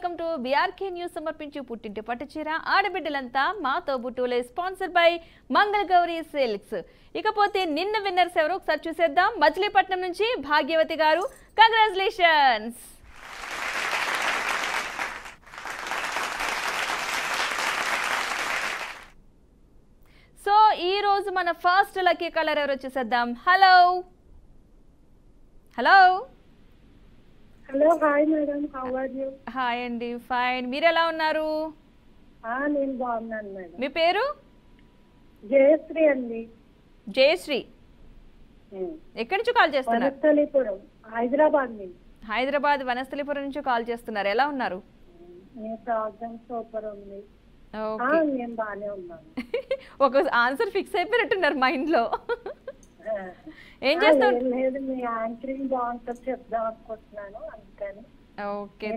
Welcome to BRK news సమర్పించు పుట్టింటి పట్టుచీర ఆడబిడ్డలంతా మా తోబుట్టులే స్పాన్సర్ బై మంగళ గౌరీ సిల్క్స్. ఇకపోతే నిన్న విన్నర్స్ ఎవరో ఒకసారి చూసేద్దాం. మచిలీపట్నం నుంచి భాగ్యవతి గారు, కంగ్రాచులేషన్స్. సో ఈ రోజు మన ఫస్ట్ లక్కీ కలర్ ఎవరో చూసేద్దాం. Hello hello hello, hi madam, how are you? Hi అండి, ఫైన్. మీరు ఎలా ఉన్నారు? నేను బాగున్నాను మేడం. మీ పేరు? జయశ్రీ అండి. జయశ్రీ, ఎక్కడి నుంచి కాల్ చేస్తున్నారు? వనస్థలిపురం, హైదరాబాద్ నుంచి. హైదరాబాద్ వనస్థలిపురం నుంచి కాల్ చేస్తున్నారు. ఎలా ఉన్నారు? మీ ప్రోగ్రామ్ సూపర్ ఉంది. నేను బాగానే ఉన్నాను. ఒక ఆన్సర్ ఫిక్స్ అయిపోయినట్టున్నారు మైండ్ లో. ఏం చేస్తాం? లేదు, మీ యాంకరింగ్ బాగుంటుంది చెప్దాం అనుకుంటున్నాను, అందుకని. ఓకే,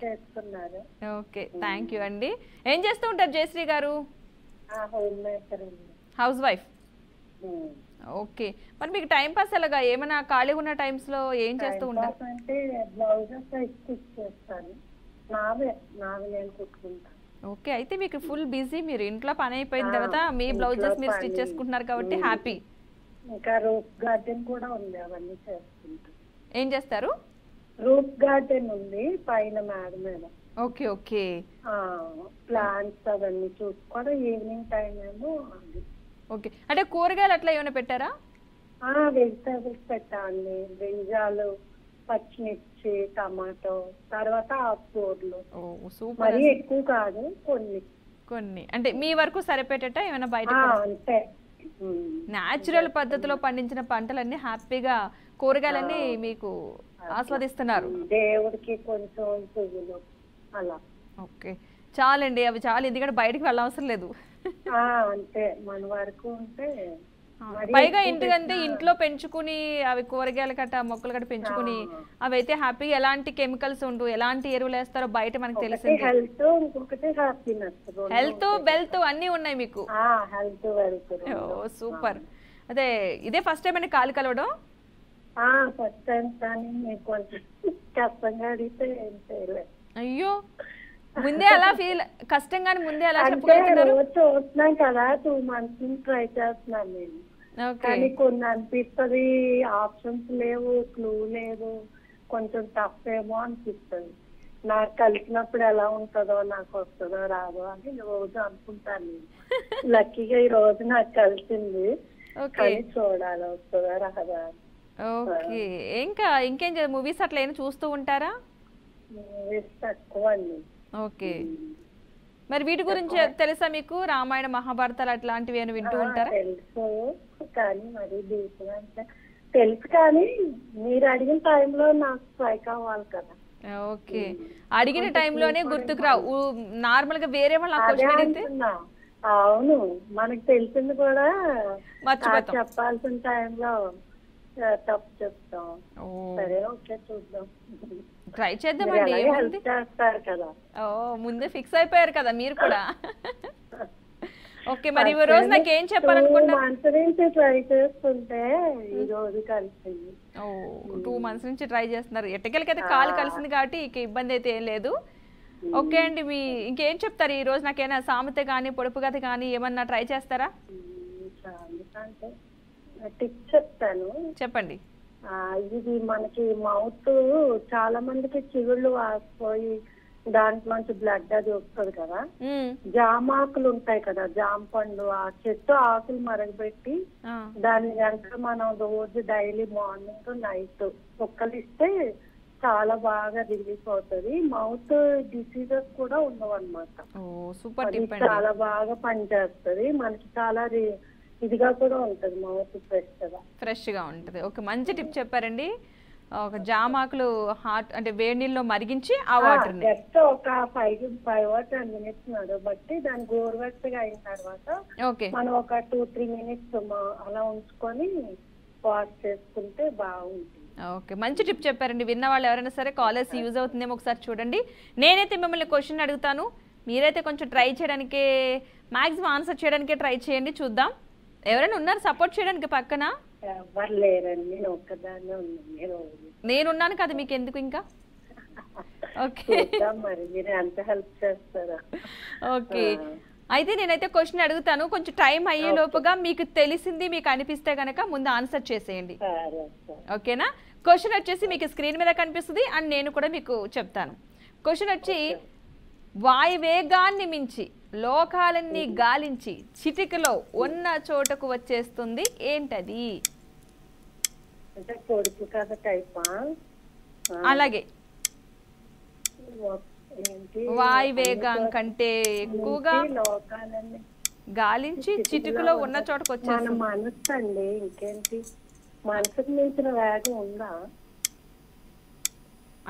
చేస్తున్నారు. ఓకే, థ్యాంక్ యూ అండి. ఏం చేస్తూ ఉంటారు జయశ్రీ గారు? Home maker, house wife. Okay, మరి మీకు టైం పాస్ ఎలాగా? ఏమైనా ఖాళీగా ఉన్న టైమ్స్ లో ఏం చేస్తూ ఉంటారు? అంటే బ్లౌజెస్ స్టిచ్ చేస్తాను, నావే నేను కుట్టుకుంటాను. ఓకే, అయితే మీకు ఫుల్ బిజీ. మీరు ఇంట్లో పని అయిపోయిన తర్వాత మీ బ్లౌజెస్ మీరు స్టిచ్ చేసుకుంటున్నారు కాబట్టి హ్యాపీ. ఇంకా రూఫ్ గార్డెన్ కూడా ఉంది, అవన్నీ చేసుకుంటాం. ఏం చేస్తారు? రూఫ్ గార్డెన్ ఉంది పైన మేడ మీద. ఓకే ఓకే, ప్లాంట్స్ అవన్నీ చూసుకోవడం. ఈవినింగ్ టైం ఏమో అది. ఓకే, అంటే కూరగాయలు అట్లా ఏమైనా పెట్టారా? వెజిటేబుల్స్ పెట్టాలి. బ్రింజాలు, పచ్చిమిర్చి, టమాటో, తర్వాత ఆకుకూరలు. సూపర్. మరీ ఎక్కువ కాదు, కొన్ని కొన్ని. అంటే మీ వరకు సరిపెట్టేట ఏమైనా బయట? అంతే. న్యాచురల్ పద్ధతిలో పండించిన పంటలన్నీ హ్యాపీగా, కూరగాయలన్నీ మీకు ఆస్వాదిస్తున్నారు. దేవుడికి కొంచెం పువ్వులు అలా. ఓకే, చాలండి, అవి చాలు. ఎందుకంటే బయటకు వెళ్ళవసరం లేదు. అంతే, మన వరకు ఉంటే. పైగా ఇంటికంటే ఇంట్లో పెంచుకుని అవి కూరగాయల కట్ట మొక్కలు కట్ట పెంచుకుని అవి అయితే హ్యాపీగా, ఎలాంటి కెమికల్స్ ఉండవు, ఎలాంటి ఎరువులు వేస్తారో బయట మనకు తెలిసింది. హెల్త్ వెల్త్ అన్ని ఉన్నాయి మీకు. సూపర్. అదే, ఇదే ఫస్ట్ టైం అండి కాలు కలవడం? ఫస్ట్ టైం, కానీ మీకు కొంచెం కష్టంగా అడిగితే ఏం చేయలేదు. అయ్యో, ముందే అలా ఫీల్ కష్టంగానే ముందే అలా చెప్పుకుంటున్నారు. చూస్తున్నాం కదా, 2 months నుంచి ట్రై చేస్తున్నాను నేను. కానీ కొన్ని అనిపిస్తుంది, ఆప్షన్స్ లేవు, క్లూ లేదు, కొంచెం టఫ్ ఏమో అనిపిస్తుంది. నాకు కలిసినప్పుడు ఎలా ఉంటుందో, నాకు వస్తుందో రాదో అని రోజు అనుకుంటాను నేను. లక్కీగా ఈ రోజు నాకు కలిసింది, కానీ చూడాలి వస్తుందా రాదా. ఓకే, ఇంకేం మూవీస్ అట్లా ఏమైనా చూస్తూ ఉంటారా? మూవీస్ తక్కువ అండి. ఓకే, మరి వీటి గురించి తెలుసా మీకు? రామాయణ, మహాభారతాలు అట్లాంటివి ఏమైనా వింటూ ఉంటారా? తెలుసు, కానీ మరి డీప్గా అంటే తెలుసు, కానీ మీరు అడిగిన టైంలో నాకు స్ట్రైక్ అవ్వాలి కదా. ఓకే, అడిగిన టైంలోనే గుర్తుకు రావు. నార్మల్ గా వేరే వాళ్ళు క్వశ్చన్ అడిగితే. అవును, మనకు తెలిసింది కూడా మర్చిపోతాం, చెప్పాల్సిన టైంలో తప్పు చెప్తాం. సరే, ఓకే, చూద్దాం, ట్రై చేద్దామండి. చేస్తారు కదా. ముందే ఫిక్స్ అయిపోయారు కదా మీరు కూడా. ఓకే, మరి ఈ రోజు నాకు ఏం చెప్పాలనుకుంటున్నారు? 2 months నుంచి ట్రై చేస్తుంటే ఈ రోజు కలిసింది. 2 months నుంచి ట్రై చేస్తున్నారు. ఎట్టకెళ్ళకైతే కాలు కలిసింది కాబట్టి ఇక ఇబ్బంది అయితే ఏం లేదు. ఓకే అండి, మీ ఇంకేం చెప్తారు ఈ రోజు? నాకేమైనా సామెత కానీ పొడుపు కథ కానీ ఏమన్నా ట్రై చేస్తారా? టిప్స్ చెప్తాను, చెప్పండి. ఇది మనకి మౌత్ చాలా మందికి చిగుళ్ళు వాసిపోయి దాంట్లోంచి బ్లడ్ అది వస్తుంది కదా. జామాకులు ఉంటాయి కదా, జామ పండు, ఆ చెట్టు ఆకులు మరగబెట్టి దాన్ని కనుక మనం రోజు డైలీ మార్నింగ్ నైట్ ఒక్కలిస్తే చాలా బాగా రిలీఫ్ అవుతుంది. మౌత్ డిసీజెస్ కూడా ఉండవు అన్నమాట. చాలా బాగా పనిచేస్తుంది. మనకి చాలా ఇదిగా కూడా ఉంటుంది, మౌత్ ఫ్రెష్ గా ఉంటుంది. ఓకే, మంచి టిప్ చెప్పారండి. ఒక జామాకులు హాట్ అంటే వేడి నీళ్ళలో మరిగించి ఆ వాటర్ జస్ట్ ఒక 5 or 10 minutes బట్టి దాని గోరువెచ్చగా అయిన తర్వాత మనం ఒక 2-3 minutes అలా ఉంచుకొని వాష్ చేసుకుంటే బాగుంటుంది. ఓకే, మంచి టిప్ చెప్పారండి. విన్న వాళ్ళు ఎవరైనా సరే కాలేజ్ యూజ్ అవుతుందేమో ఒకసారి చూడండి. నేనైతే మిమ్మల్ని క్వశ్చన్ అడుగుతాను, మీరైతే కొంచెం ట్రై చేయడానికి, మాక్సిమం ఆన్సర్ చేయడానికే ట్రై చేయండి. చూద్దాం ఎవరైనా ఉన్నారు సపోర్ట్ చేయడానికి పక్కన? ఎవరు లేరండి, నేను ఒక్కదాన్నే ఉన్నాను. నేనున్నాను కదా, మీకు ఎందుకు ఇంకా? ఓకే చూద్దాం మరి మీరు ఎంత హెల్ప్ చేస్తారా. ఓకే అయితే నేనైతే క్వశ్చన్ అడుగుతాను, కొంచెం టైం అయ్యే లోపుగా మీకు తెలిసింది మీకు అనిపిస్తే గనక ముందు ఆన్సర్ చేసేయండి, సరే సరే. ఓకేనా? క్వశ్చన్ వచ్చేసి మీకు స్క్రీన్ మీద కనిపిస్తుంది అండ్ నేను కూడా మీకు చెప్తాను. క్వశ్చన్ వచ్చి వాయువేగాన్ని మించి లోకాలన్నీ గాలించి చిటికలో ఉన్న చోటకు వచ్చేస్తుంది ఏంటది? అంటే పొడుపు కథ టైపా? అలాగే ఏంటి? వాయువేగం కంటే ఎక్కువగా లోకాలన్నీ గాలించి చిటికలో ఉన్న చోటకు మన వచ్చేస్తుంది. మనసు అండి. ఇంకేంటి, మనసుకు మించిన వేగం ఉందా?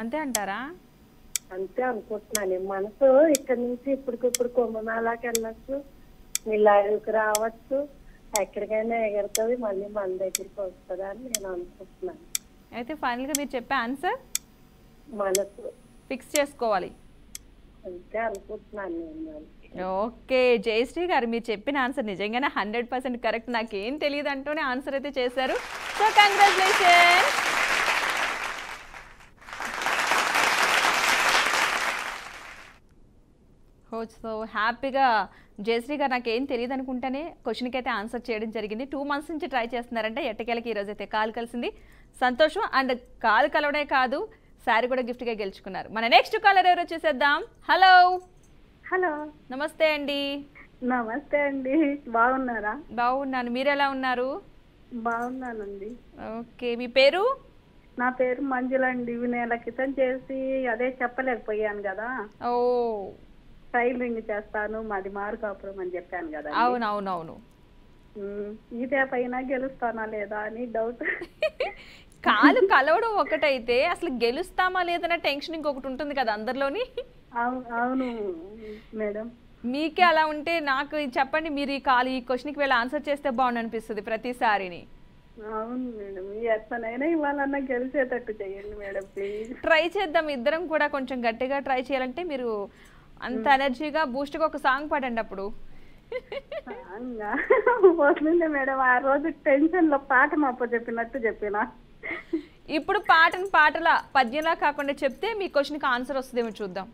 అంతే అంటారా? అంతే అనుకుంటున్నాను. మనసు ఇక్కడ నుంచి ఇప్పటికిప్పుడు కుంభమేళాకి వెళ్ళొచ్చు, మిలాయికి రావచ్చు, ఎక్కడికైనా ఎగురుతుంది, మళ్ళీ మన దగ్గరికి వస్తుంది అని నేను అనుకుంటున్నాను. అయితే ఫైనల్ గా మీరు చెప్పే ఆన్సర్ మనసు ఫిక్స్ చేసుకోవాలి. అంతే అనుకుంటున్నాను నేను. ఓకే జయశ్రీ గారు, మీరు చెప్పిన ఆన్సర్ నిజంగానే 100% కరెక్ట్. నాకేం తెలియదు అంటూనే ఆన్సర్ అయితే చేశారు. So congratulation. సో హ్యాపీగా జయశ్రీ గారు నాకేం తెలియదు అనుకుంటేనే క్వశ్చన్కి అయితే ఆన్సర్ చేయడం జరిగింది. 2 months నుంచి ట్రై చేస్తున్నారంటే ఎట్టకేలకి ఈరోజు అయితే కాల్ కలిసింది. సంతోషం. అండ్ కాల్ కలవడే కాదు, శారీ కూడా గిఫ్ట్గా గెలుచుకున్నారు. మన నెక్స్ట్ కాలర్ ఎవరో చూసేద్దాం. హలో హలో నమస్తే అండి. నమస్తే అండి, బాగున్నారా? బాగున్నాను, మీరు ఎలా ఉన్నారు? బాగున్నానండి. ఓకే మీ పేరు? నా పేరు మంజుల అండి. నెల క్రితం చేసి అదే చెప్పలేకపోయాను కదా, ఓ టైలరింగ్ చేస్తాను, మాది మార్కాపురం అని చెప్పాను కదా. అవునవునవును. ఇదే పైన గెలుస్తానా లేదా అని డౌట్. కాలు కలవడం ఒకటైతే అసలు గెలుస్తామా లేదన్న టెన్షన్ ఇంకొకటి ఉంటుంది కదా అందరిలోని. అవును మేడం. మీకే అలా ఉంటే నాకు చెప్పండి, మీరు ఈ క్వశ్చన్కి వెళ్ళి ఆన్సర్ చేస్తే బాగుండు అనిపిస్తుంది ప్రతిసారిని. అవును మేడం, ఎట్లనైనా ఇవ్వాలన్నా గెలిచేటట్టు చేయండి మేడం ప్లీజ్. ట్రై చేద్దాం, ఇద్దరం కూడా కొంచెం గట్టిగా ట్రై చేయాలంటే మీరు అంత ఎనర్జీగా బూస్ట్గా ఒక సాంగ్ పాడండి అప్పుడు. వస్తుంది మేడం, ఆ రోజు టెన్షన్ లో పాట మాప చెప్పినట్టు చెప్పినా. ఇప్పుడు పాటల పద్యంలా కాకుండా చెప్తే మీ క్వశ్చన్కి ఆన్సర్ వస్తుందేమో చూద్దాం.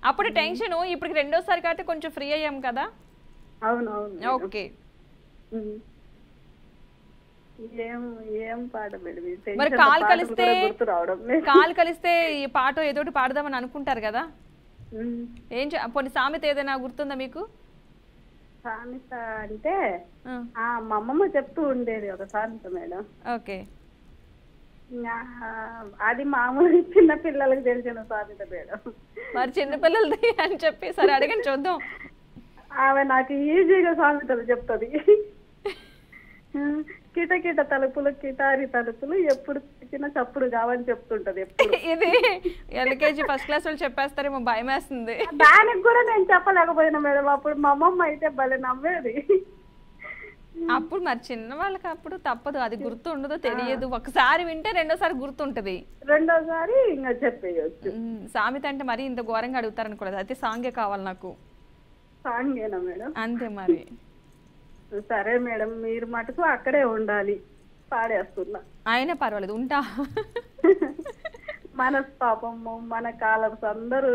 అప్పుడు టెన్షన్, ఇప్పుడు రెండోసారి కాబట్టి కొంచెం ఫ్రీ అయ్యాం కదా. అవునవును. ఓకే ఏం పాట మేడం? మరి కాల్ కలిస్తే ఈ పాట ఏదోటి పాడదామని అనుకుంటారు కదా, కొన్ని సామెత ఏదైనా గుర్తుందా మీకు? సామెత అంటే మా అమ్మమ్మ చెప్తూ ఉండేది ఒక సామెత మేడం. ఓకే అది మామూలు చిన్న పిల్లలకు తెలిసిన సామెత మేడం. మరి చిన్నపిల్లలది అని చెప్పి సరే అడగండి చూద్దాం. ఆమె నాకు ఈజీగా సామెతలు చెప్తుంది. కిటకిట తలుపులు కిటారి తలుపులు ఎప్పుడు చిన్న చప్పుడు కావని చెప్తుంటది ఎప్పుడు. ఇది ఎల్కేజీ ఫస్ట్ క్లాస్ వాళ్ళు చెప్పేస్తారేమో, భయం వేస్తుంది. దానికి కూడా నేను చెప్పలేకపోయినా మేడం. అప్పుడు మా అమ్మమ్మ అయితే భలే నవ్వేది. అప్పుడు మరి చిన్న వాళ్ళకి అప్పుడు తప్పదు, అది గుర్తు ఉండదో తెలియదు. ఒకసారి వింటే రెండోసారి గుర్తుంటది, రెండోసారి ఇంకా చెప్పేయచ్చు. సామెత అంటే మరి ఇంత ఘోరంగా అడుగుతారు అనుకోలేదు. అయితే సాంగే కావాలి నాకు. సాంగేనా మేడం? అంతే మరి. సరే మేడం, మీరు మటుకు అక్కడే ఉండాలి, పాడేస్తున్నా. అయినా పర్వాలేదు, ఉంటా. మన పాపము మన కాలర్స్ అందరూ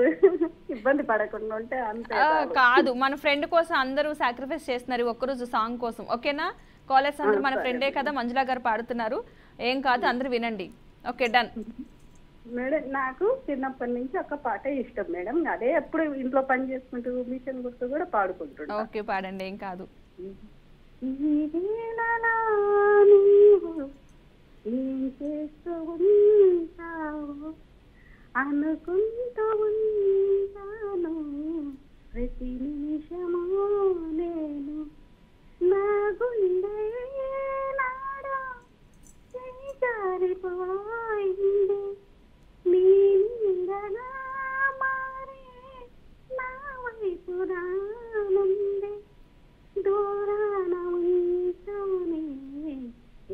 ఇబ్బంది పడకుండా ఉంటే అంతే. కాదు, మన ఫ్రెండ్ కోసం అందరూ సాక్రిఫైస్ చేస్తున్నారు ఒక్కరోజు సాంగ్ కోసం. ఓకేనా? కాలర్స్ అందరూ మన ఫ్రెండే కదా, మంజులా గారు పాడుతున్నారు. ఏం కాదు, అందరూ వినండి. Okay done madam. నాకు చిన్నప్పటి నుంచి ఒక పాట ఇష్టం మేడం, అదే ఎప్పుడు ఇంట్లో పని చేసుకుంటూ మిషన్ గుర్తు కూడా పాడుకుంటున్నా. ఓకే పాడండి, ఏం కాదు. ఏం చేస్తూ ఉంటావు అనుకుంటూ ఉంటాను ప్రతి నిమిషము నేను, నా గుండె నాడా జారిపోయింది నీ నీడగా మారే నా వైపు రానుంది, దూరాన ఉంటూనే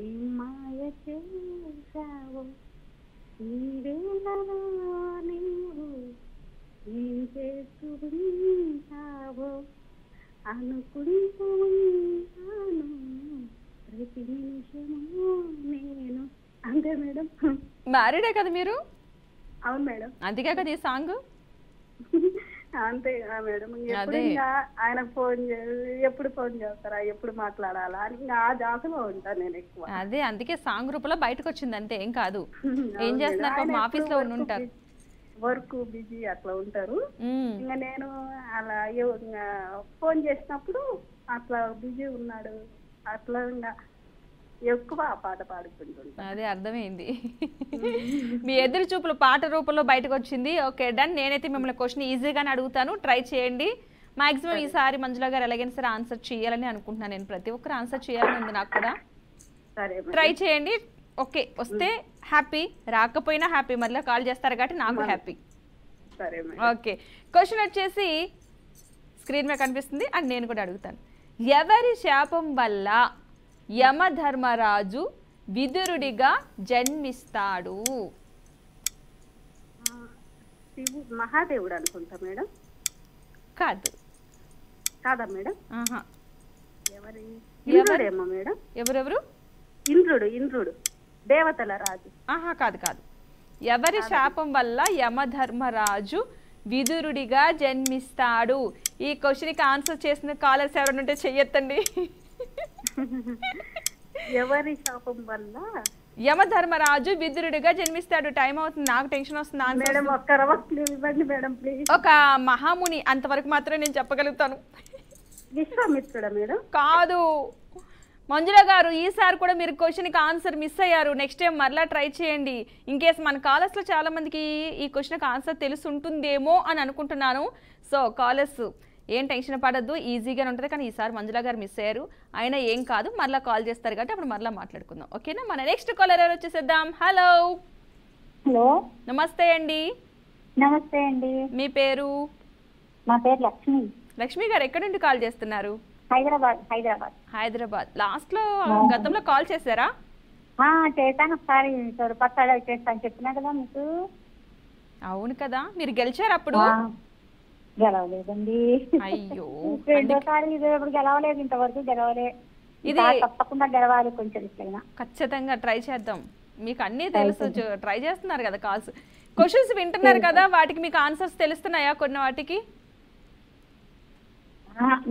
ఏం మాయ చేశావు ఈ వేళలో నీవు, ఏం చేసుకుంటావో అనుకుంటూ ఉంటాను ప్రతి నిమిషము నేను. అంతే మేడం. మ్యారీడే కదా మీరు? అవును మేడం. అందుకే కదా ఈ సాంగ్. అంతే మేడం. ఎప్పుడు ఇంకా ఆయన ఎప్పుడు ఫోన్ చేస్తారా, ఎప్పుడు మాట్లాడాలా అని ఇంకా ఆ జాతలో ఉంటాను నేను ఎక్కువ. అదే అందుకే సాంగ్ రూపంలో బయటకు వచ్చింది అంతే, ఏం కాదు. ఏం చేస్తున్నారు పాపం ఆఫీస్ లో ఉంటారు, వర్క్ బిజీ అట్లా ఉంటారు. ఇంకా నేను అలా ఫోన్ చేసినప్పుడు అట్లా బిజీ ఉన్నాడు అట్లా ఇంకా ఎక్కువ ఆ పాట పాడుకుంటుంటా. అదే అర్థమైంది. మీ ఎదురు చూపులు పాట రూపంలో బయటకు వచ్చింది. Okay done. నేనైతే మిమ్మల్ని క్వశ్చన్ ఈజీగానే అడుగుతాను, ట్రై చేయండి. మాక్సిమం ఈసారి మంజుల గారు ఎలాగైనా సరే ఆన్సర్ చేయాలని అనుకుంటున్నాను. నేను ప్రతి ఒక్కరు ఆన్సర్ చేయాలని ఉంది నాకు కూడా. ట్రై చేయండి. ఓకే వస్తే హ్యాపీ, రాకపోయినా హ్యాపీ, మళ్ళీ కాల్ చేస్తారు కాబట్టి నాకు హ్యాపీ. ఓకే క్వశ్చన్ వచ్చేసి స్క్రీన్ మీద కనిపిస్తుంది అండ్ నేను కూడా అడుగుతాను. ఎవరి శాపం వల్ల యమధర్మరాజు విదురుడిగా జన్మిస్తాడు? మహాదేవుడు అనుకుంటా మేడం. కాదు. కాదా మేడం? ఎవరేమో మేడం. ఎవరెవరు? ఇంద్రుడు దేవతల రాజు. కాదు కాదు. ఎవరి శాపం వల్ల యమధర్మరాజు విదురుడిగా జన్మిస్తాడు? ఈ క్వశ్చన్కి ఆన్సర్ చేసిన కాలర్స్ ఎవరైనా ఉంటే చెయ్యొద్దండి. ఎవరి శాపం వల్ల యమధర్మరాజు విదురుడిగా జన్మిస్తాడు? టైం అవుతుంది, నాకు టెన్షన్ వస్తుంది. ఒక మహాముని, అంతవరకు మాత్రమే నేను చెప్పగలుగుతాను. విశ్వామిత్రుడా మేడం? కాదు మంజుల గారు, ఈసారి కూడా మీరు క్వశ్చన్కి ఆన్సర్ మిస్ అయ్యారు. నెక్స్ట్ టైం మరలా ట్రై చేయండి. ఇన్ కేస్ మన కాలర్స్లో చాలా మందికి ఈ క్వశ్చన్కి ఆన్సర్ తెలిసి ఉంటుందేమో అని అనుకుంటున్నాను. సో కాలర్స్ ఏం టెన్షన్ పడద్దు, ఈజీగానే ఉంటుంది. కానీ ఈసారి మంజుల గారు మిస్ అయ్యారు, అయినా ఏం కాదు, మరలా కాల్ చేస్తారు కాబట్టి అప్పుడు మరలా మాట్లాడుకుందాం. ఓకేనా? మన నెక్స్ట్ కాలర్ ఎవరు వచ్చేసేద్దాం. హలో. హలో నమస్తే అండి. నమస్తే అండి. మీ పేరు? మా పేరు లక్ష్మి. లక్ష్మి గారు ఎక్కడి నుండి కాల్ చేస్తున్నారు? హైదరాబాద్. లాస్ట్ లో గతంలో కాల్ చేశారా? చేశాను ఒకసారి, పత్తాడు చేస్తాను చెప్పినా కదా మీకు. అవును కదా, మీరు గెలిచారు అప్పుడు? గెలవలేదండి. అయ్యో రెండోసారి ఇప్పుడు గెలవలేదు, ఇంతవరకు గెలవలేదు. ఇది తప్పకుండా గెలవాలి కొంచెం ఇట్లయినా. ఖచ్చితంగా ట్రై చేద్దాం. మీకు అన్నీ తెలుసు, ట్రై చేస్తున్నారు కదా కాల్స్. క్వశ్చన్స్ వింటున్నారు కదా, వాటికి మీకు ఆన్సర్స్ తెలుస్తున్నాయా? కొన్ని వాటికి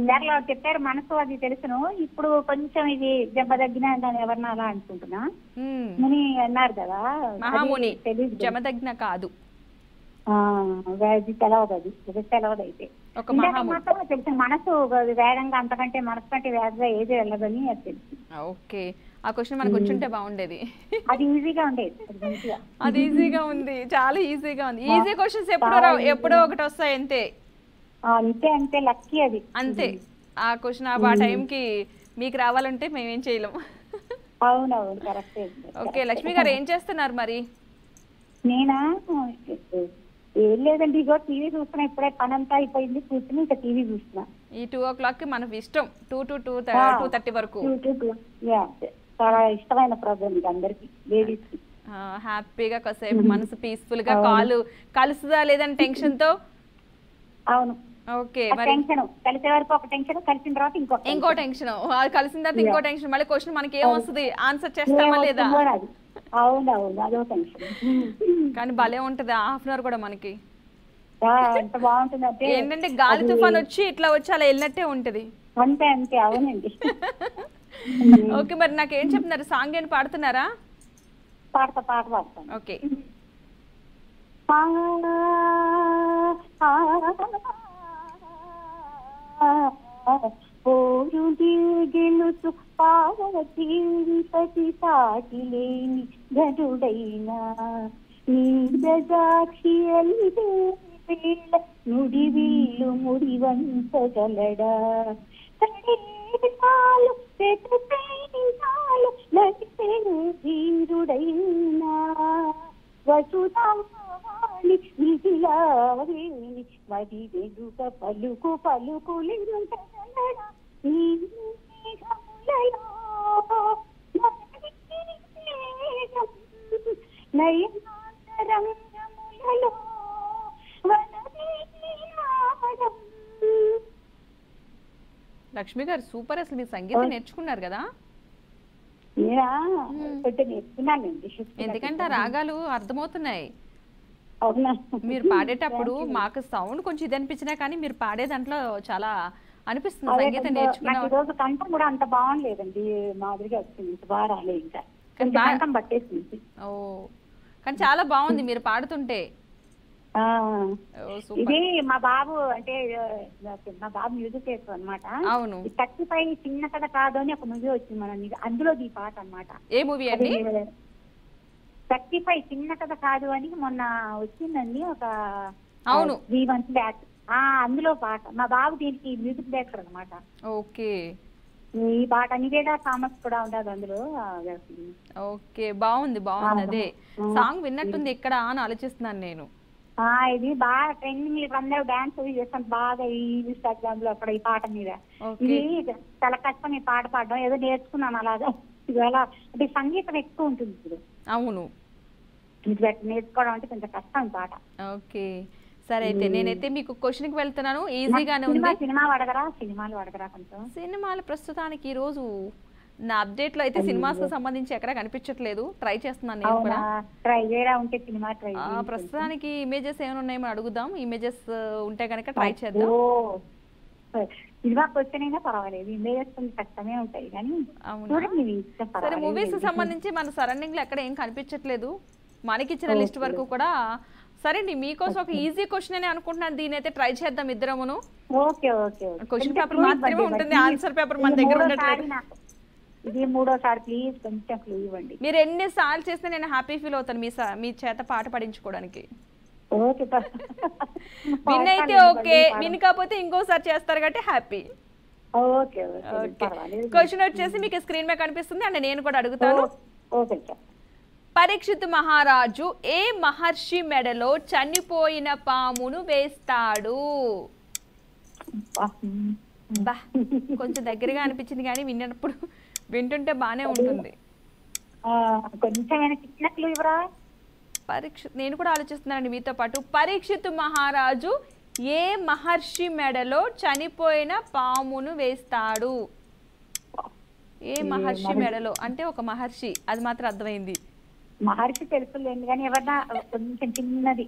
ఇందాకలో చెప్పారు మనసు, అది తెలుసును. ఇప్పుడు కొంచెం ఇది దెబ్బ తగ్గిన దాన్ని ఎవరన్నా అలా అనుకుంటున్నా. ముని అన్నారు కదా, మహాముని. జమదగ్న కాదు, తెలవదు. అది తెలవదు. అయితే మాత్రం తెలుసు మనసు వేగంగా, అంతకంటే మనసు కంటే వేగంగా ఏది వెళ్ళదని అది తెలుసు. ఓకే, ఆ క్వశ్చన్ మనకు వచ్చుంటే బాగుండేది. అది ఈజీగా ఉండేది. అది ఈజీగా ఉంది, చాలా ఈజీగా ఉంది. ఈజీ క్వశ్చన్స్ ఎప్పుడో ఒకటి వస్తాయి అంతే. అంతే అంతే, లక్కీ అది అంతే. ఆ క్వశ్చన్ ఆ టైంకి మీకు రావాలంటే మేమేం చేయలేము. అవునవును, కరెక్ట్. ఓకే లక్ష్మి గారు ఏం చేస్తున్నారు మరి? నేనా? ఏం లేదండి, ఇగో టీవీ చూస్తున్నా. ఇప్పుడే పని అంతా అయిపోయింది, కూర్చుని ఇంకా టీవీ చూస్తున్నా. ఈ 2 o'clock మనకు ఇష్టం, 2 to 2:30 వరకు. చాలా ఇష్టమైన ప్రోగ్రామ్ ఇది అందరికి, లేడీస్ కి. హ్యాపీగా కాసేపు మనసు పీస్ఫుల్ గా, కాలు కలుస్తుందా లేదని టెన్షన్ తో. అవును. ఓకే, టెన్షన్ కలిసే వరకు ఒక టెన్షన్, కలిసిన తర్వాత ఇంకో టెన్షన్, కలిసిన తర్వాత ఇంకో టెన్షన్. మళ్ళీ క్వశ్చన్ మనకి ఏం వస్తుంది, ఆన్సర్ చేస్తామా లేదా? అవునవును, అదో టెన్షన్. కానీ భలే ఉంటది హాఫ్ అన్ అవర్ కూడా మనకి. ఎంత బాగుంటుంది ఏంటంటే గాలి తుఫాన్ వచ్చి ఇట్లా వచ్చి అలా వెళ్ళినట్టే ఉంటది. అంతే అంతే, అవునండి. ఓకే, మరి నాకేం చెప్తున్నారు? సాంగ్ ఏం పాడుతున్నారా? పాట పాడతాను. ఓకే. గెలుసు పార్వతీ సాటి లేని గరుడైనా నీరజాక్షి వేళ నుడి వీళ్ళు ముడి వంచగలడా? చాలు ధీరుడైనా వసుధాని నిధిలావేణి మరి వెనుక పలుకు పలుకులింతగలడా? నయనారంగములలో లక్ష్మి గారు సూపర్, అసలు మీరు సంగీతం నేర్చుకున్నారు కదా? నేర్చుకున్నానండి, ఎందుకంటే రాగాలు అర్థమవుతున్నాయి. అవునా? మీరు పాడేటప్పుడు మాకు సౌండ్ కొంచెం ఇది అనిపించినా కానీ మీరు పాడే దాంట్లో చాలా అనిపిస్తుంది సంగీతం నేర్చుకున్న నాకు ఈ రోజు కంఠం కూడా అంత బాగుండలేదండి, మాదిరిగా వచ్చింది, బాగా రాలే, ఇంకా కానీ కంఠం పట్టేసింది. ఓ కానీ చాలా బాగుంది మీరు పాడుతుంటే. ఆ, ఓ సూపర్. ఇది మా బాబు అంటే మా బాబు మ్యూజిక్ చేస్తాం అనమాట. అవును. 35 చిన్న కథ కాదు అని ఒక మూవీ వచ్చింది మన అందులో ఈ పాట అన్నమాట. ఏ మూవీ అండి? 35 చిన్న కథ కాదు అని మొన్న వచ్చిందండి, ఒక అవును 3 months బ్యాక్. అందులో పాట, మా బాబు దీనికి మ్యూజిక్ డైరెక్టర్ అనమాట. ఓకే ఈ పాట నివేదా థామస్ కూడా ఉండదు అందులో. ఓకే బాగుంది బాగుంది. అదే సాంగ్ విన్నట్టుంది ఎక్కడ అని ఆలోచిస్తున్నాను నేను. ఇది బాగా ట్రెండింగ్, ఇప్పుడు అందరూ డాన్స్ చేస్తాను బాగా ఈ ఇన్స్టాగ్రామ్ లో అక్కడ ఈ పాట మీద. ఇది చాలా కష్టం ఈ పాట పాడడం, ఏదో నేర్చుకున్నాను అలాగా. ఇవాళ అంటే సంగీతం ఎక్కువ ఉంటుంది ఇప్పుడు. అవును నేర్చుకోవడం అంటే కొంచెం కష్టం ఈ పాట. ఓకే సరే అయితే నేనైతే మీకు క్వశ్చన్ కి వెళ్తున్నాను, ఈజీగానే ఉంది. సినిమాలు అడగరా కొంచెం. సినిమాలు ప్రస్తుతానికి ఈ రోజు నా అప్డేట్ లో అయితే సినిమాస్ కు సంబంధించి ఎక్కడ కనిపించట్లేదు, ట్రై చేస్తున్నాను నేను కూడా. ట్రై చేయరా ఉంటే సినిమా ట్రై. ప్రస్తుతానికి ఇమేజెస్ ఏమైనా ఉన్నాయో అడుగుదాం, ఇమేజెస్ ఉంటే కనుక ట్రై చేద్దాం. సినిమాకి వచ్చేనైనా పర్వాలేదు, ఇమేజెస్ కొంచెం కష్టమే ఉంటాయి కానీ. సరే మూవీస్ సంబంధించి మన సరౌండింగ్ లో ఎక్కడ ఏం కనిపించట్లేదు, మనకిచ్చిన లిస్ట్ వరకు కూడా. సరే అండి మీకోసం ఒక ఈజీ క్వశ్చన్ అని అనుకుంటున్నాను, దీని అయితే ట్రై చేద్దాం ఇద్దరమును. క్వశ్చన్ పేపర్ మాత్రమే ఉంటుంది, ఆన్సర్ పేపర్ మన దగ్గర ఉండట్లేదు. ఇది 3వసారి, ప్లీజ్ కొంచెం క్లూ ఇవ్వండి. మీరు ఎన్నిసార్లు చేస్తే నేను హ్యాపీ ఫీల్ అవుతాను మీ చేత పాట పాడించుకోవడానికి. విన్ అయితే ఓకే, విన్ కాకపోతే ఇంకోసారి చేస్తారు కాబట్టి హ్యాపీ. క్వశ్చన్ వచ్చేసి మీకు స్క్రీన్ మీద కనిపిస్తుంది అండ్ నేను కూడా అడుగుతాను. పరీక్షిత్ మహారాజు ఏ మహర్షి మెడలో చనిపోయిన పామును వేస్తాడు? కొంచెం దగ్గరగా అనిపించింది కానీ విన్నప్పుడు వింటుంటే బానే ఉంటుంది. పరీక్షిత్ నేను కూడా ఆలోచిస్తున్నానండి మీతో పాటు. పరీక్షిత్ మహారాజు ఏ మహర్షి మెడలో చనిపోయిన పామును వేస్తాడు? ఏ మహర్షి మెడలో అంటే ఒక మహర్షి, అది మాత్రం అర్థమైంది. మహర్షి తెలుసులేండి కానీ ఎవరన్నా కొంచెం చిన్నది.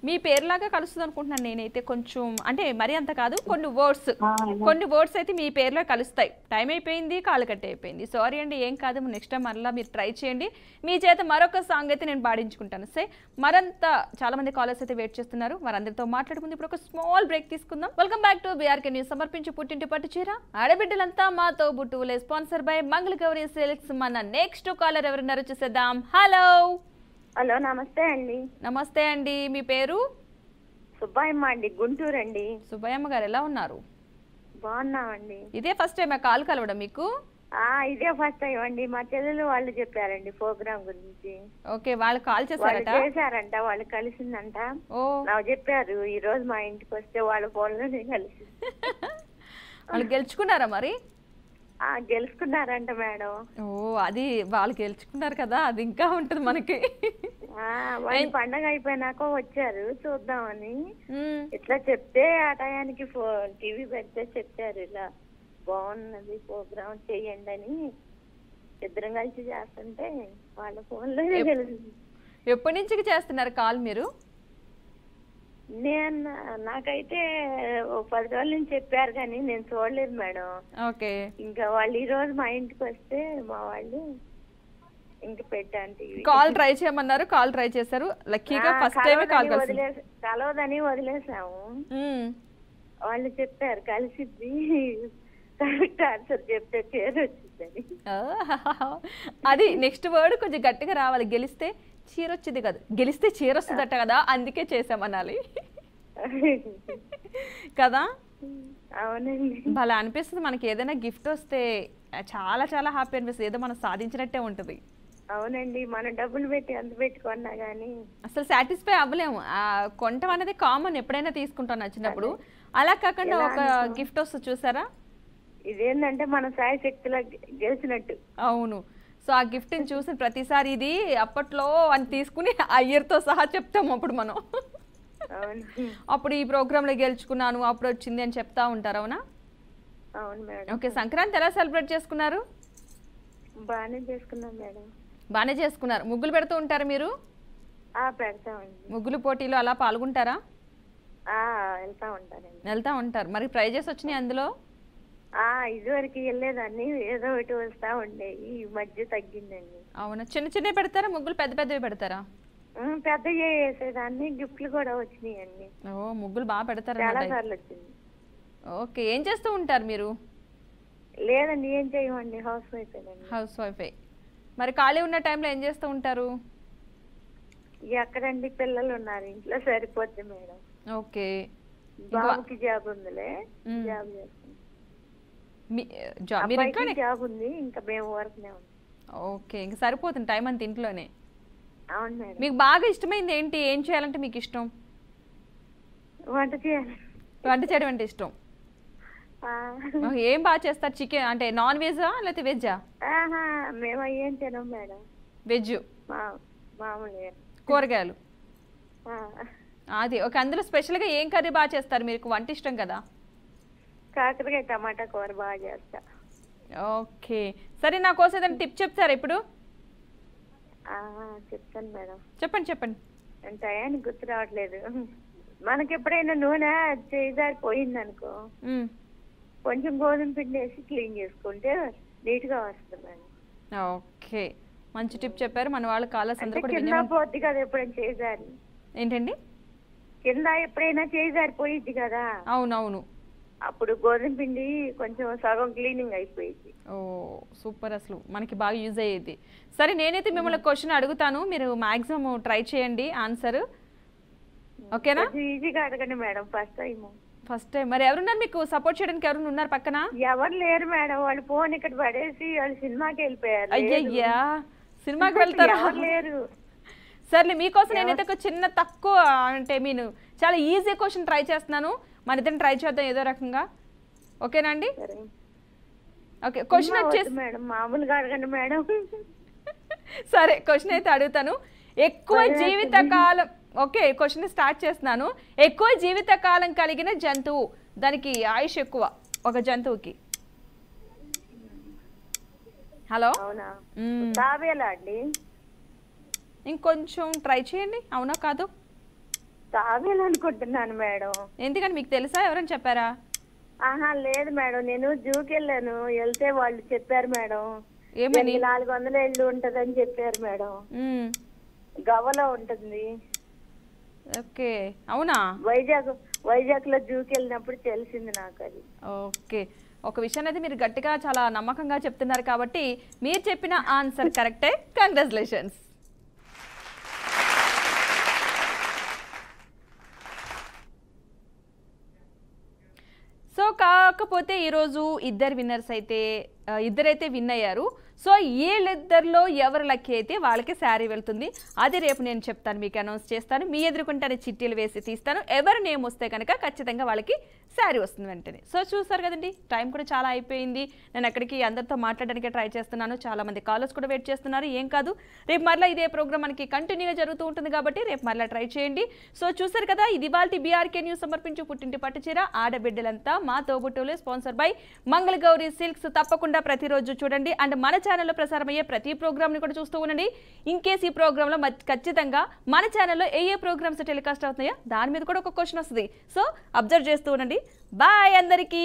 మీ పేరులాగా కలుస్తుంది అనుకుంటున్నాను నేనైతే, కొంచెం అంటే మరీ అంత కాదు, కొన్ని వర్డ్స్ అయితే మీ పేరులో కలుస్తాయి. టైం అయిపోయింది, కాలు కట్ అయిపోయింది, సారీ అండి, ఏం కాదు, నెక్స్ట్ టైం మరలా మీరు ట్రై చేయండి. మీ చేత మరొక సాంగ్ అయితే నేను పాడించుకుంటాను. మరంతా చాలా మంది కాలర్స్ అయితే వెయిట్ చేస్తున్నారు, వారందరితో మాట్లాడుకుంది. ఇప్పుడు ఒక స్మాల్ బ్రేక్ తీసుకుందాం. Welcome back to BRK news. సమర్పించి పుట్టింటి పట్టు చీర ఆడబిడ్డలంతా మాతో బుట్టులే, స్పాన్సర్ బై మంగళ గౌరీ సిల్క్స్. మన నెక్స్ట్ కాలర్ ఎవరున్నారో చూసేద్దాం. హలో హలో నమస్తే అండి. నమస్తే అండి, మీ పేరు? సుబ్బయ్యమ్మ అండి, గుంటూరు అండి. సుబ్బయ్యమ్మ గారు ఎలా ఉన్నారు? బాగున్నామండి. ఇదే ఫస్ట్ టైం కాల్ కలవడం మీకు? ఇదే ఫస్ట్ టైం అండి, మా చెల్లెలు వాళ్ళు చెప్పారండి ప్రోగ్రామ్ గురించి. ఓకే, వాళ్ళు కాల్ చేశారంట, వాళ్ళు కలిసిందంట. నాకు చెప్పారు ఈ రోజు మా ఇంటికి వస్తే వాళ్ళ ఫోన్ లోనే కలిసి. వాళ్ళు గెలుచుకున్నారా మరి? గెలుచుకున్నారంట మేడం. అది వాళ్ళు గెలుచుకున్నారు కదా, అది ఇంకా ఉంటది మనకి. వాళ్ళు పండగ అయిపోయినాక వచ్చారు చూద్దామని. ఇట్లా చెప్తే ఆ టయానికి టీవీ పెడితే చెప్పారు ఇలా బాగున్నది ప్రోగ్రామ్ చెయ్యండి అని. ఇద్దరం కలిసి చేస్తుంటే వాళ్ళ ఫోన్ లో తెలిసింది. ఎప్పటి నుంచి చేస్తున్నారు కాల్ మీరు? నాకైతే 10 రోజుల నుంచి చెప్పారు కానీ నేను చూడలేదు మేడం. ఓకే, ఇంకా వాళ్ళు ఈ రోజు మా ఇంటికి వస్తే మా వాళ్ళు ఇంకా పెట్టాను టీవీ. కాల్ ట్రై చేయమన్నారు, కాల్ ట్రై చేశారు, లక్కీగా ఫస్ట్ టైం కాల్ కలవదని వదిలేసాము. వాళ్ళు చెప్పారు కలిసిద్ది, కరెక్ట్ ఆన్సర్ చెప్తే చీర వచ్చిందని. అది నెక్స్ట్ వర్డ్ కొంచెం గట్టిగా రావాలి. గెలిస్తే చీర వచ్చింది కదా, గెలిస్తే చీర వస్తుందట కదా, అందుకే చేసామనాలి కదా. అవునండి, భలే అనిపిస్తుంది మనకి. ఏదైనా గిఫ్ట్ వస్తే చాలా చాలా హ్యాపీ అనిపిస్తుంది, ఏదో మనం సాధించినట్టే ఉంటది. అవునండి, మనం డబ్బులు పెట్టి ఎంత పెట్టుకున్నా గానీ అసలు సాటిస్ఫై అవ్వలేము. కొంటాం అనేది కామన్, ఎప్పుడైనా తీసుకుంటాం నచ్చినప్పుడు. అలా కాకుండా ఒక గిఫ్ట్ వస్తుంది చూసారా, ఇదేంటంటే మన సాయి శక్తిలో గెలిచినట్టు. అవును, సో ఆ గిఫ్ట్ ని చూసిన ప్రతిసారి ఇది అప్పట్లో అని తీసుకుని ఆ ఇయర్ తో సహా చెప్తాము అప్పుడు మనం. అప్పుడు ఈ ప్రోగ్రామ్ లో గెలుచుకున్నాను, అప్పుడు వచ్చింది అని చెప్తా ఉంటారు. అవునా? అవును మేడం. ఓకే, సంక్రాంతి ఎలా సెలబ్రేట్ చేసుకున్నారు? బాగానే చేసుకున్నాం మేడం. బాగానే చేసుకున్నారు. ముగ్గులు పెడుతూ ఉంటారా మీరు? పెడతామండి. ముగ్గులు పోటీలో అలా పాల్గొంటారా? వెళ్తా ఉంటారండి. వెళ్తా ఉంటారు. మరి ప్రైజెస్ వచ్చినాయి అందులో? ఇదివరకు వెళ్ళేదాన్ని, ఏదో ఒకటి వస్తా ఉండేవి, ఈ మధ్య తగ్గిందండి. అవునా, చిన్న చిన్నవి పెడతారా ముగ్గులు, పెద్ద పెద్దవి పెడతారా? పెద్దగా వేసేదాన్ని, గిఫ్ట్లు కూడా వచ్చినాయండి. ముగ్గులు బాగా పెడతారు, చాలా సార్లు వచ్చింది. ఓకే, ఏం చేస్తూ ఉంటారు మీరు? లేదండి, ఏం చేయమండి, హౌస్ వైఫ్. హౌస్ వైఫే. మరి ఖాళీ ఉన్న టైంలో ఏం చేస్తూ ఉంటారు? ఎక్కడండి, పిల్లలు ఉన్నారు ఇంట్లో, సరిపోద్ది మేడం. ఓకే, బాబుకి జాబ్ ఉందిలే, జాబ్ చేస్తాం. జాబ్ ఉంది, ఇంకా మేము వర్క్నే ఉంది. ఓకే, ఇంకా సరిపోతుంది టైం అంత ఇంట్లోనే. అవును మేడం. మీకు బాగా ఇష్టమైంది ఏంటి? ఏం చేయాలంటే మీకు ఇష్టం? వంట చేయాలి. వంట చేయడం అంటే ఇష్టం. ఏం బాగా చేస్తారు? చికెన్ అంటే నాన్ వెజా లేకపోతే వెజ్జా? మేము ఏం తినం మేడం, వెజ్ మామూలుగా కూరగాయలు. అది ఓకే. అందులో స్పెషల్గా ఏం కర్రీ బాగా చేస్తారు? మీకు వంట ఇష్టం కదా. కాకరకాయ టమాటా కూర బాగా చేస్తా. ఓకే, సరే, నా కోసం ఏదైనా టిప్ చెప్తారా ఇప్పుడు? చెప్తాను మేడం. చెప్పండి చెప్పండి. టయానికి గుర్తు రావట్లేదు. మనకి ఎప్పుడైనా నూనె పోయింది అనుకో, కొంచెం గోధుమ పిండి వేసి క్లీన్ చేసుకుంటే నీట్ గా వస్తుంది మేడం. ఓకే, మంచి టిప్ చెప్పారు. మన వాళ్ళు కాలర్స్ అందరూ కూడా కింద పోద్ది కదా ఎప్పుడైనా చేజారి. ఏంటండి? కింద ఎప్పుడైనా చేజారి పోయిద్ది కదా. అవునవును. అప్పుడు గోధుమ పిండి కొంచెం సగం క్లీనింగ్ అయిపోయింది. సూపర్, అసలు మనకి బాగా యూజ్ అయ్యేది. సరే, నేనైతే మిమ్మల్ని క్వశ్చన్ అడుగుతాను, మీరు మాక్సిమం ట్రై చేయండి ఆన్సర్. ఓకేనా? ఈజీగా అడగండి మేడం. First time. మరి ఎవరున్నారు మీకు సపోర్ట్ చేయడానికి? ఎవరు ఉన్నారు పక్కన? ఎవరు లేరు మేడం, వాళ్ళు ఫోన్ ఇక్కడ పడేసి వాళ్ళు సినిమాకి వెళ్ళిపోయారు. అయ్యయ్యా, సినిమాకి వెళ్తారా? లేరు. సర్లే, మీకోసం నేనైతే ఒక చిన్న తక్కువ అంటే నేను చాలా ఈజీ క్వశ్చన్ ట్రై చేస్తున్నాను. మన ఇద్దరం ట్రై చేద్దాం ఏదో రకంగా. ఓకేనా అండి? ఓకే, క్వశ్చన్ వచ్చేసి మేడం మామూలుగా అడగండి మేడం. సరే, క్వశ్చన్ అయితే అడుగుతాను. ఎక్కువ జీవితకాలం, ఓకే, క్వశ్చన్ స్టార్ట్ చేస్తున్నాను. ఎక్కువ జీవితకాలం కలిగిన జంతువు, దానికి ఆయుష్ ఎక్కువ ఒక జంతువుకి. హలో, తాబేలా అండి? ఇంకొంచెం ట్రై చేయండి. అవునా కాదు? తాబేలు అనుకుంటున్నాను మేడం. ఎందుకని, మీకు తెలుసా? ఎవరైనా చెప్పారా? లేదు మేడం, నేను జూకి వెళ్ళాను, వెళ్తే వాళ్ళు చెప్పారు మేడం. ఏమని? 400 ఏళ్ళు ఉంటదని చెప్పారు మేడం. గవ్వలో ఉంటుంది. ఓకే, అవునా? వైజాగ్ లో జూకి వెళ్ళినప్పుడు తెలిసింది నాకు అది. ఓకే, ఒక విషయం అయితే మీరు గట్టిగా చాలా నమ్మకంగా చెప్తున్నారు కాబట్టి మీరు చెప్పిన ఆన్సర్ కరెక్టే. కంగ్రాచులేషన్స్. సో కాకపోతే ఈరోజు ఇద్దరైతే విన్ అయ్యారు. సో వీళ్ళిద్దరిలో ఎవరు లక్కీ అయితే వాళ్ళకి శారీ వెళ్తుంది. అది రేపు నేను చెప్తాను, మీకు అనౌన్స్ చేస్తాను. మీ ఎదురుకుంటానే చిట్టీలు వేసి తీస్తాను. ఎవరు నేమ్ వస్తే కనుక ఖచ్చితంగా వాళ్ళకి శారీ వస్తుంది వెంటనే. సో చూసారు కదండి, టైం కూడా చాలా అయిపోయింది. నేను అక్కడికి అందరితో మాట్లాడడానికి ట్రై చేస్తున్నాను. చాలా మంది కాలర్స్ కూడా వెయిట్ చేస్తున్నారు. ఏం కాదు, రేపు మరలా ఇదే ప్రోగ్రామ్ మనకి కంటిన్యూగా జరుగుతూ ఉంటుంది కాబట్టి రేపు మరలా ట్రై చేయండి. సో చూసారు కదా, ఇది ఇవాల్టి బీఆర్కే న్యూస్ సమర్పించు పుట్టింటి పట్టుచీర ఆడబిడ్డలంతా మా తోబుట్టువులు, స్పాన్సర్ బై మంగళగౌరి సిల్క్స్. తప్పకుండా ప్రతిరోజు చూడండి. అండ్ మన ఛానల్లో ప్రసారమయ్యే ప్రతి ప్రోగ్రామ్ని కూడా చూస్తూ ఉండండి. ఇన్ కేస్ ఈ ప్రోగ్రాంలో ఖచ్చితంగా మన ఛానల్లో ఏ ప్రోగ్రామ్స్ టెలికాస్ట్ అవుతున్నాయో దాని మీద కూడా ఒక క్వశ్చన్ వస్తుంది. సో అబ్జర్వ్ చేస్తూ ఉండండి. బాయ్ అందరికీ.